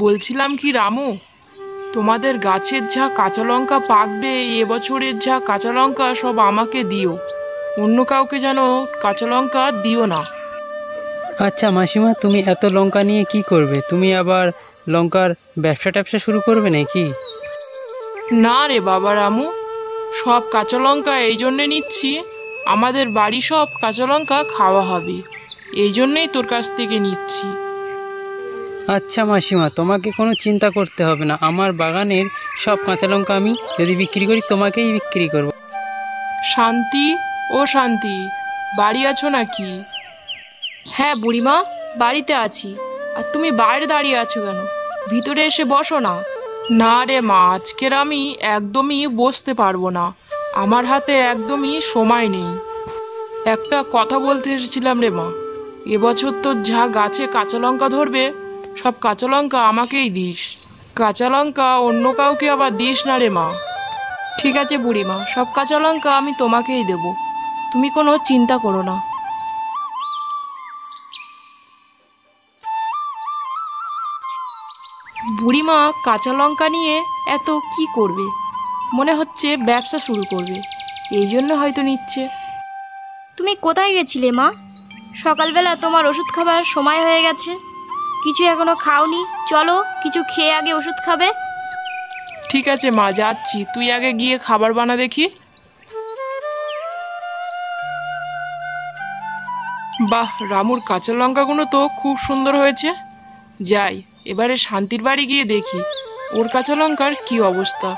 বলছিলাম কি রামু, তোমাদের গাছের যা কাঁচা লঙ্কা পাকবে এবছরের যা কাঁচা লঙ্কা সব আমাকে দিও, অন্য কাউকে যেন কাঁচা লঙ্কা দিও না। আচ্ছা মাসিমা, তুমি এত লঙ্কা নিয়ে কি করবে? তুমি আবার লঙ্কার ব্যবসা শুরু করবে নাকি? না রে বাবা রামু, সব কাঁচা লঙ্কা এই জন্যে নিচ্ছি, আমাদের বাড়ি সব কাঁচা লঙ্কা খাওয়া হবে, এই জন্যেই তোর কাছ থেকে নিচ্ছি। আচ্ছা মাসিমা, তোমাকে কোনো চিন্তা করতে হবে না, আমার বাগানের সব কাঁচা লঙ্কা আমি যদি বিক্রি করি তোমাকেই বিক্রি করব। শান্তি, ও শান্তি, বাড়ি আছো নাকি? হ্যাঁ বুড়িমা, বাড়িতে আছি। আর তুমি বাইরে দাঁড়িয়ে আছো কেন? ভিতরে এসে বসো না। না রে মা, আজকের আমি একদমই বসতে পারবো না, আমার হাতে একদমই সময় নেই। একটা কথা বলতে এসেছিলাম রে মা, এবছর তো যা গাছে কাঁচা লঙ্কা ধরবে সব কাঁচা লঙ্কা আমাকেই দিস, কাঁচা লঙ্কা অন্য কাউকে আবার দিস না রে মা। ঠিক আছে বুড়িমা, সব কাঁচা লঙ্কা আমি তোমাকেই দেব, তুমি কোনো চিন্তা করো না। বুড়িমা কাঁচা লঙ্কা নিয়ে এত কি করবে? মনে হচ্ছে ব্যবসা শুরু করবে, এই জন্য হয়তো নিচ্ছে। তুমি কোথায় গেছিলে মা? সকালবেলা তোমার ওষুধ খাবার সময় হয়ে গেছে, কিছু এখনো খাওনি। চলো কিছু খেয়ে আগে ওষুধ খাবে। ঠিক আছে মা, যাচ্ছি, তুই আগে গিয়ে খাবার বানা দেখি। বাহ, রামুর কাঁচা লঙ্কাগুলো তো খুব সুন্দর হয়েছে। যাই, এবারে শান্তির বাড়ি গিয়ে দেখি ওর কাঁচা লঙ্কার কি অবস্থা।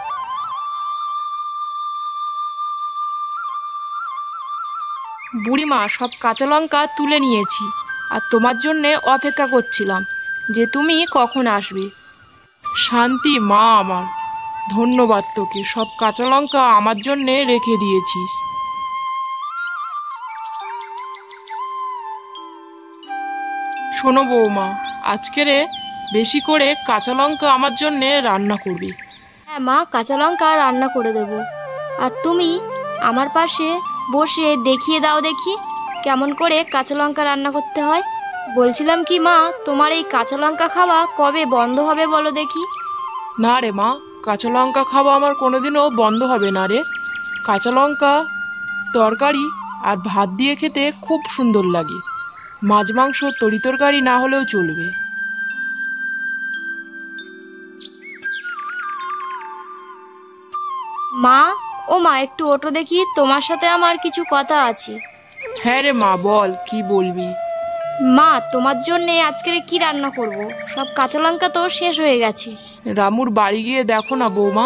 বুড়িমা সব কাঁচা লঙ্কা তুলে নিয়েছি, আর তোমার জন্যে অপেক্ষা করছিলাম যে তুমি কখন আসবে। শান্তি মা আমার, ধন্যবাদ তোকে, সব কাঁচা লঙ্কা আমার জন্যে রেখে দিয়েছিস। শোনো বৌমা, আজকেরে বেশি করে কাঁচা লঙ্কা আমার জন্যে রান্না করবি। হ্যাঁ মা, কাঁচা লঙ্কা রান্না করে দেব। আর তুমি আমার পাশে বসে দেখিয়ে দাও দেখি কেমন করে কাঁচা লঙ্কা রান্না করতে হয়। বলছিলাম কি মা, তোমার এই কাঁচা লঙ্কা খাওয়া কবে বন্ধ হবে বলো দেখি? না রে মা, কাঁচা লঙ্কা খাওয়া আমার কোনোদিনও বন্ধ হবে না রে। কাঁচা লঙ্কা তরকারি আর ভাত দিয়ে খেতে খুব সুন্দর লাগে, মাছ মাংস তরিতরকারি না হলেও চলবে। মা, ও মা, একটু ওঠো দেখি, তোমার সাথে আমার কিছু কথা আছে। হ্যাঁ রে মা, বল, কি বলবি? মা, তোমার জন্যে আজকের কি রান্না করব? সব কাঁচা লঙ্কা তো শেষ হয়ে গেছে। রামুর বাড়ি গিয়ে দেখো না বৌমা,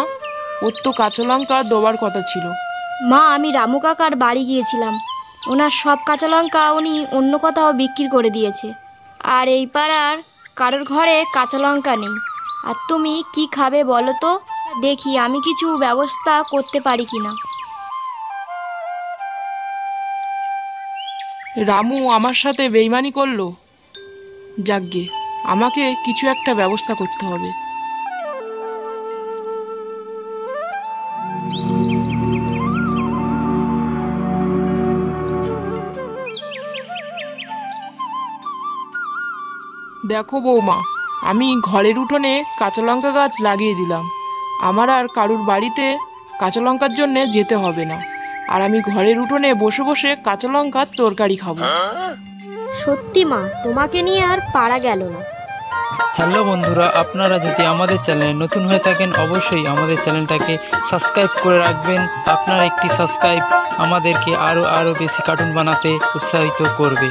ওর তো কাঁচা লঙ্কা দেওয়ার কথা ছিল। মা, আমি রামু কাকার বাড়ি গিয়েছিলাম, ওনার সব কাঁচা লঙ্কা উনি অন্য কোথাও বিক্রি করে দিয়েছে, আর এই পাড়ার কারোর ঘরে কাঁচা লঙ্কা নেই। আর তুমি কি খাবে বলো তো, দেখি আমি কিছু ব্যবস্থা করতে পারি কিনা। রামু আমার সাথে বেইমানি করলো, যাকগে, আমাকে কিছু একটা ব্যবস্থা করতে হবে। দেখো বৌমা, আমি ঘরের উঠোনে কাঁচা লঙ্কা গাছ লাগিয়ে দিলাম, আমার আর কারুর বাড়িতে কাঁচা লঙ্কার জন্যে যেতে হবে না, আর আমি ঘরের উঠোনে বসে বসে কাঁচা লঙ্কার তরকারি খাবো। সত্যি মা, তোমাকে নিয়ে আর পারা গেল না। হ্যালো বন্ধুরা, আপনারা যদি আমাদের চ্যানেলে নতুন হয়ে থাকেন অবশ্যই আমাদের চ্যানেলটাকে সাবস্ক্রাইব করে রাখবেন। আপনার একটি সাবস্ক্রাইব আমাদেরকে আরও বেশি কার্টুন বানাতে উৎসাহিত করবে।